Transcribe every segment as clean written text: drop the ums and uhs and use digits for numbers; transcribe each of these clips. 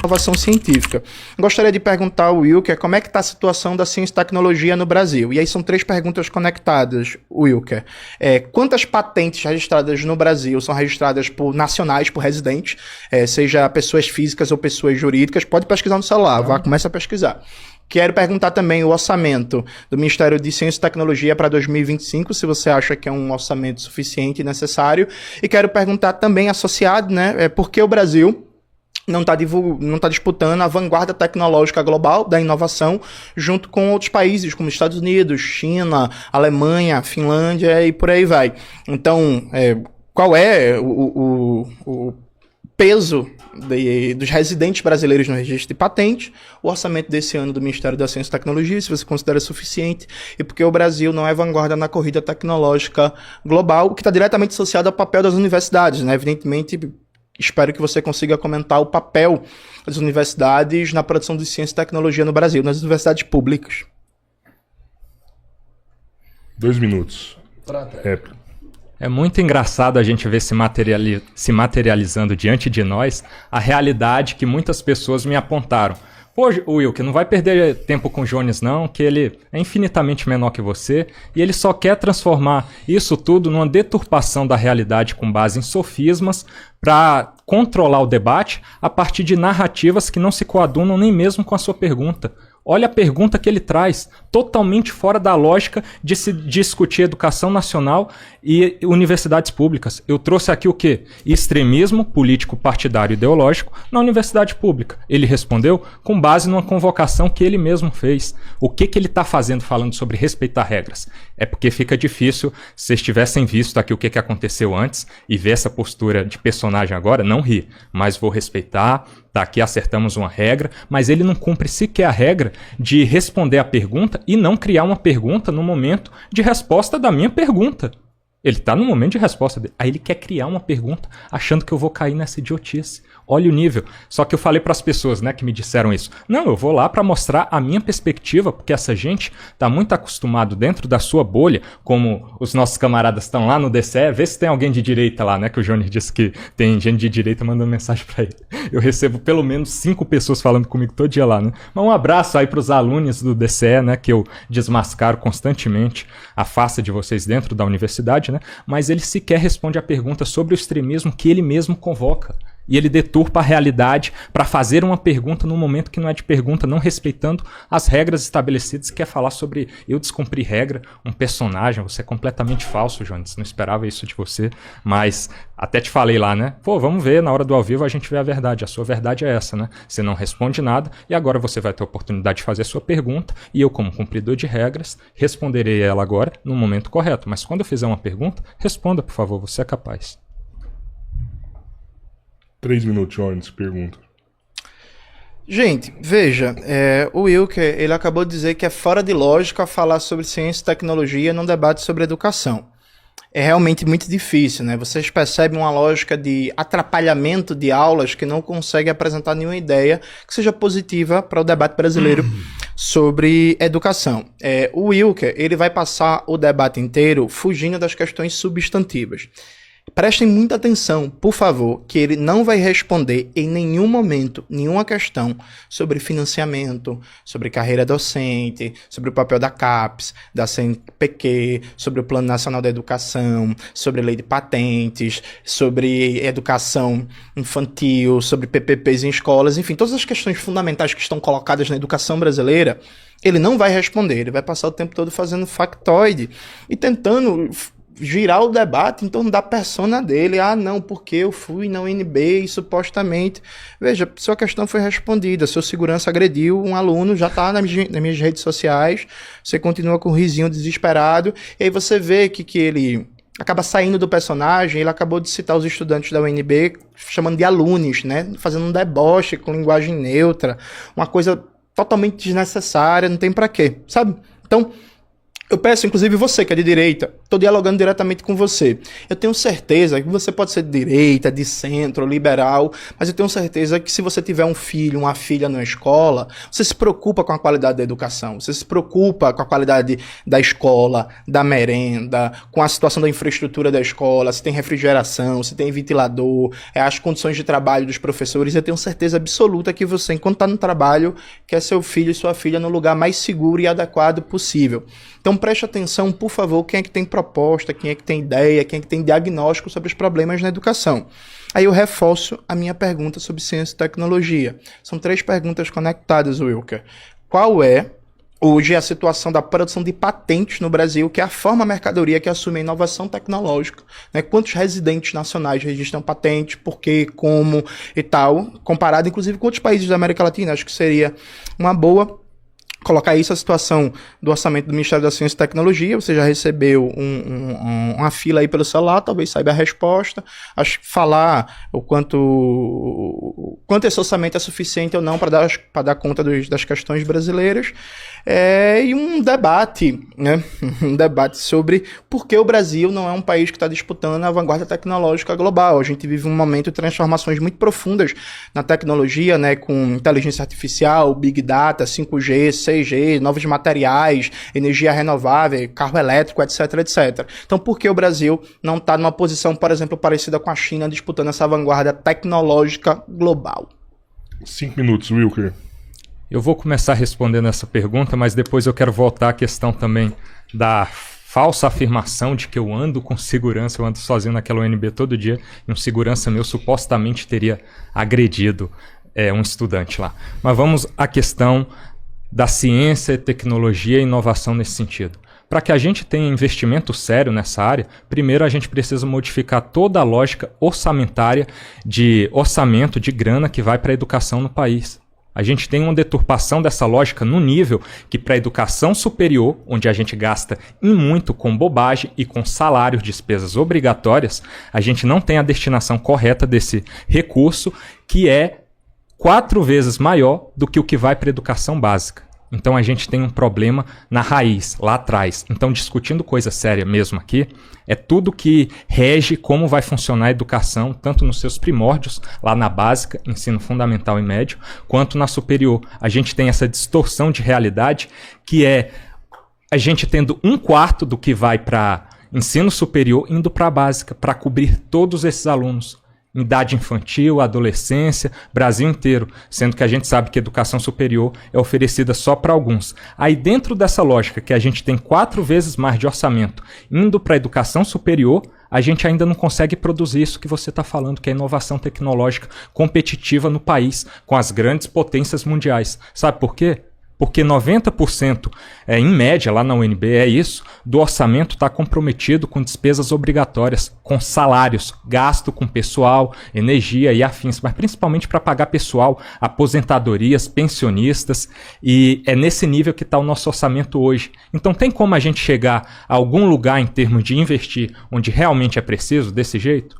inovação científica. Gostaria de perguntar ao Wilker como é que está a situação da ciência e tecnologia no Brasil. E aí são 3 perguntas conectadas, Wilker. Quantas patentes registradas no Brasil são registradas por nacionais, por residentes, seja pessoas físicas ou pessoas jurídicas? Pode pesquisar no celular, começa a pesquisar. Quero perguntar também o orçamento do Ministério de Ciência e Tecnologia para 2025, se você acha que é um orçamento suficiente e necessário. E quero perguntar também, associado, né, por que o Brasil não está disputando a vanguarda tecnológica global da inovação junto com outros países, como Estados Unidos, China, Alemanha, Finlândia e por aí vai. Então, qual é o peso dos residentes brasileiros no registro de patente, o orçamento desse ano do Ministério da Ciência e Tecnologia, se você considera suficiente, e porque o Brasil não é vanguarda na corrida tecnológica global, o que está diretamente associado ao papel das universidades, né? Evidentemente, espero que você consiga comentar o papel das universidades na produção de ciência e tecnologia no Brasil, nas universidades públicas. 2 minutos. Réplica. É muito engraçado a gente ver se materializando diante de nós a realidade que muitas pessoas me apontaram. Pô, Wilker, não vai perder tempo com o Jones não, que ele é infinitamente menor que você e ele só quer transformar isso tudo numa deturpação da realidade com base em sofismas para controlar o debate a partir de narrativas que não se coadunam nem mesmo com a sua pergunta. Olha a pergunta que ele traz, totalmente fora da lógica de se discutir educação nacional e universidades públicas. Eu trouxe aqui o quê? Extremismo político, partidário e ideológico na universidade pública. Ele respondeu com base numa convocação que ele mesmo fez. O que ele está fazendo falando sobre respeitar regras? É porque fica difícil, se vocês tivessem visto aqui o que aconteceu antes e ver essa postura de personagem agora, não rir, mas vou respeitar. Tá, aqui acertamos uma regra, mas ele não cumpre sequer a regra de responder a pergunta e não criar uma pergunta no momento de resposta da minha pergunta. Ele está no momento de resposta dele. Aí ele quer criar uma pergunta achando que eu vou cair nessa idiotice. Olha o nível. Só que eu falei para as pessoas, né, que me disseram isso. Não, eu vou lá para mostrar a minha perspectiva, porque essa gente está muito acostumado dentro da sua bolha, como os nossos camaradas estão lá no DCE. Vê se tem alguém de direita lá, né, que o Johnny disse que tem gente de direita mandando mensagem para ele. Eu recebo pelo menos 5 pessoas falando comigo todo dia lá, né. Mas um abraço aí para os alunos do DCE, né, que eu desmascaro constantemente a face de vocês dentro da universidade, né. Mas ele sequer responde a pergunta sobre o extremismo que ele mesmo convoca. E ele deturpa a realidade para fazer uma pergunta no momento que não é de pergunta, não respeitando as regras estabelecidas, que quer falar sobre eu descumprir regra, um personagem. Você é completamente falso, Jones, não esperava isso de você, mas até te falei lá, né? Pô, vamos ver, na hora do ao vivo a gente vê a verdade, a sua verdade é essa, né? Você não responde nada e agora você vai ter a oportunidade de fazer a sua pergunta e eu, como cumpridor de regras, responderei ela agora no momento correto. Mas quando eu fizer uma pergunta, responda, por favor, você é capaz. 3 minutos, Jones, pergunta. Gente, veja, o Wilker, ele acabou de dizer que é fora de lógica falar sobre ciência e tecnologia num debate sobre educação. É realmente muito difícil, né? Vocês percebem uma lógica de atrapalhamento de aulas que não consegue apresentar nenhuma ideia que seja positiva para o debate brasileiro sobre educação. O Wilker, ele vai passar o debate inteiro fugindo das questões substantivas. Prestem muita atenção, por favor, que ele não vai responder em nenhum momento nenhuma questão sobre financiamento, sobre carreira docente, sobre o papel da CAPES, da CNPq, sobre o Plano Nacional da Educação, sobre lei de patentes, sobre educação infantil, sobre PPPs em escolas, enfim, todas as questões fundamentais que estão colocadas na educação brasileira, ele não vai responder, ele vai passar o tempo todo fazendo factoide e tentando girar o debate em torno da persona dele. Ah, não, porque eu fui na UNB e supostamente... Veja, sua questão foi respondida, seu segurança agrediu um aluno, já está nas minhas redes sociais, você continua com o risinho desesperado, e aí você vê que ele acaba saindo do personagem. Ele acabou de citar os estudantes da UNB chamando de alunos, né? Fazendo um deboche com linguagem neutra, uma coisa totalmente desnecessária, não tem pra quê, sabe? Então, eu peço, inclusive você que é de direita, estou dialogando diretamente com você. Eu tenho certeza que você pode ser de direita, de centro, liberal, mas eu tenho certeza que se você tiver um filho, uma filha na escola, você se preocupa com a qualidade da educação, você se preocupa com a qualidade da escola, da merenda, com a situação da infraestrutura da escola, se tem refrigeração, se tem ventilador, as condições de trabalho dos professores. Eu tenho certeza absoluta que você, enquanto está no trabalho, quer seu filho e sua filha no lugar mais seguro e adequado possível. Então preste atenção, por favor, quem é que tem proposta, quem é que tem ideia, quem é que tem diagnóstico sobre os problemas na educação. Aí eu reforço a minha pergunta sobre ciência e tecnologia. São 3 perguntas conectadas, Wilker. Qual é hoje a situação da produção de patentes no Brasil, que é a forma mercadoria que assume a inovação tecnológica, né? Quantos residentes nacionais registram patente, por quê, como e tal, comparado inclusive com outros países da América Latina. Acho que seria uma boa colocar isso, a situação do orçamento do Ministério da Ciência e Tecnologia. Você já recebeu uma fila aí pelo celular, talvez saiba a resposta. Acho que falar o quanto esse orçamento é suficiente ou não para dar conta das questões brasileiras. E um debate, né? Um debate sobre por que o Brasil não é um país que está disputando a vanguarda tecnológica global. A gente vive um momento de transformações muito profundas na tecnologia, né? Com inteligência artificial, Big Data, 5G, 6G, novos materiais, energia renovável, carro elétrico, etc, etc. Então, por que o Brasil não está numa posição, por exemplo, parecida com a China, disputando essa vanguarda tecnológica global? 5 minutos, Wilker. Eu vou começar respondendo essa pergunta, mas depois eu quero voltar à questão também da falsa afirmação de que eu ando com segurança, eu ando sozinho naquela UNB todo dia, e um segurança meu supostamente teria agredido um estudante lá. Mas vamos à questão da ciência, tecnologia e inovação nesse sentido. Para que a gente tenha investimento sério nessa área, primeiro a gente precisa modificar toda a lógica orçamentária de orçamento de grana que vai para a educação no país. A gente tem uma deturpação dessa lógica no nível que para a educação superior, onde a gente gasta em muito com bobagem e com salários, despesas obrigatórias, a gente não tem a destinação correta desse recurso, que é 4 vezes maior do que o que vai para a educação básica. Então a gente tem um problema na raiz, lá atrás. Então, discutindo coisa séria mesmo aqui, é tudo que rege como vai funcionar a educação, tanto nos seus primórdios, lá na básica, ensino fundamental e médio, quanto na superior. A gente tem essa distorção de realidade, que é a gente tendo 1/4 do que vai para ensino superior indo para a básica, para cobrir todos esses alunos. Em idade infantil, adolescência, Brasil inteiro, sendo que a gente sabe que a educação superior é oferecida só para alguns. Aí dentro dessa lógica que a gente tem 4 vezes mais de orçamento indo para a educação superior, a gente ainda não consegue produzir isso que você está falando, que é inovação tecnológica competitiva no país, com as grandes potências mundiais. Sabe por quê? Porque 90%, em média, lá na UNB, é isso, do orçamento está comprometido com despesas obrigatórias, com salários, gasto com pessoal, energia e afins, mas principalmente para pagar pessoal, aposentadorias, pensionistas, e é nesse nível que está o nosso orçamento hoje. Então tem como a gente chegar a algum lugar em termos de investir onde realmente é preciso, desse jeito?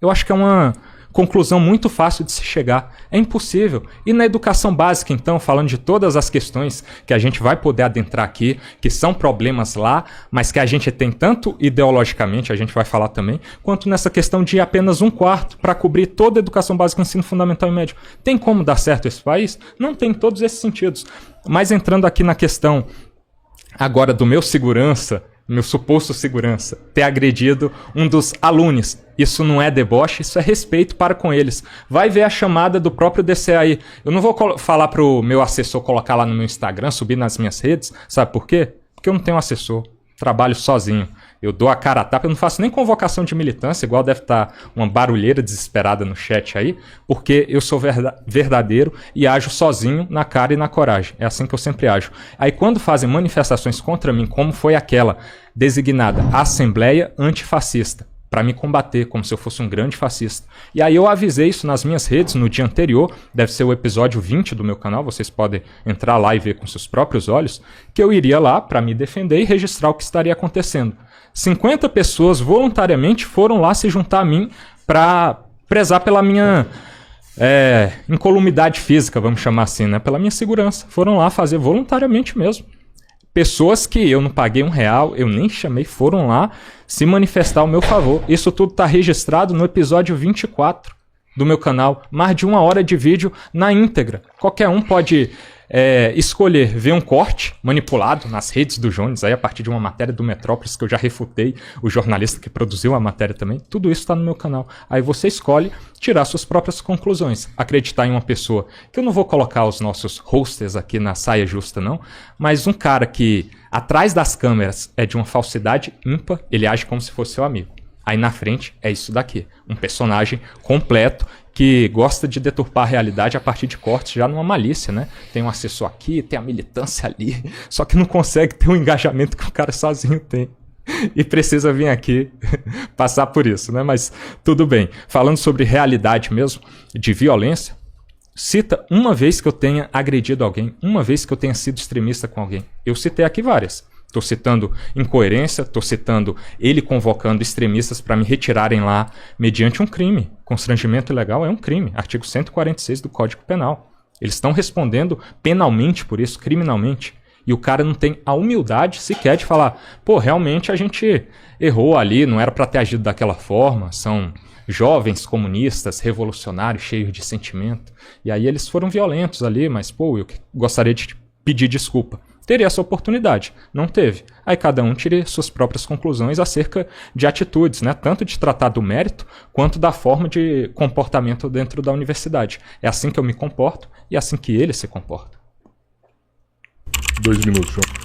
Eu acho que é uma conclusão muito fácil de se chegar. É impossível. E na educação básica, então, falando de todas as questões que a gente vai poder adentrar aqui, que são problemas lá, mas que a gente tem tanto ideologicamente, a gente vai falar também, quanto nessa questão de apenas 1/4 para cobrir toda a educação básica, ensino fundamental e médio. Tem como dar certo esse país? Não tem em todos esses sentidos. Mas entrando aqui na questão agora do meu segurança, meu suposto segurança, ter agredido um dos alunos. Isso não é deboche, isso é respeito para com eles. Vai ver a chamada do próprio DCE aí. Eu não vou falar pro meu assessor colocar lá no meu Instagram, subir nas minhas redes. Sabe por quê? Porque eu não tenho assessor. Trabalho sozinho. Eu dou a cara a tapa, eu não faço nem convocação de militância, igual deve estar uma barulheira desesperada no chat aí, porque eu sou verdadeiro e ajo sozinho na cara e na coragem. É assim que eu sempre ajo. Aí quando fazem manifestações contra mim, como foi aquela designada Assembleia Antifascista, para me combater, como se eu fosse um grande fascista. E aí eu avisei isso nas minhas redes no dia anterior, deve ser o episódio 20 do meu canal, vocês podem entrar lá e ver com seus próprios olhos, que eu iria lá para me defender e registrar o que estaria acontecendo. 50 pessoas voluntariamente foram lá se juntar a mim para prezar pela minha incolumidade física, vamos chamar assim, né? Pela minha segurança. Foram lá fazer voluntariamente mesmo. pessoas que eu não paguei R$1, eu nem chamei, foram lá se manifestar ao meu favor. Isso tudo está registrado no episódio 24 do meu canal. Mais de 1 hora de vídeo na íntegra. Qualquer um pode escolher ver um corte manipulado nas redes do Jones, aí a partir de uma matéria do Metrópolis, que eu já refutei, o jornalista que produziu a matéria também. Tudo isso está no meu canal. Aí você escolhe tirar suas próprias conclusões. Acreditar em uma pessoa, que eu não vou colocar os nossos hosters aqui na saia justa não, mas um cara que atrás das câmeras é de uma falsidade ímpar, ele age como se fosse seu amigo. Aí na frente é isso daqui, um personagem completo que gosta de deturpar a realidade a partir de cortes já numa malícia, né? Tem um assessor aqui, tem a militância ali, só que não consegue ter o engajamento que o cara sozinho tem. E precisa vir aqui passar por isso, né? Mas tudo bem. Falando sobre realidade mesmo, de violência, cita uma vez que eu tenha agredido alguém, uma vez que eu tenha sido extremista com alguém. Eu citei aqui várias. Estou citando incoerência, estou citando ele convocando extremistas para me retirarem lá mediante um crime. Constrangimento ilegal é um crime, artigo 146 do Código Penal. Eles estão respondendo penalmente por isso, criminalmente. E o cara não tem a humildade sequer de falar, pô, realmente a gente errou ali, não era para ter agido daquela forma, são jovens comunistas, revolucionários, cheios de sentimento. E aí eles foram violentos ali, mas pô, eu gostaria de pedir desculpa. Teria essa oportunidade, não teve. Aí cada um tire suas próprias conclusões acerca de atitudes, né? Tanto de tratar do mérito, quanto da forma de comportamento dentro da universidade. É assim que eu me comporto e é assim que ele se comporta. 2 minutos, João.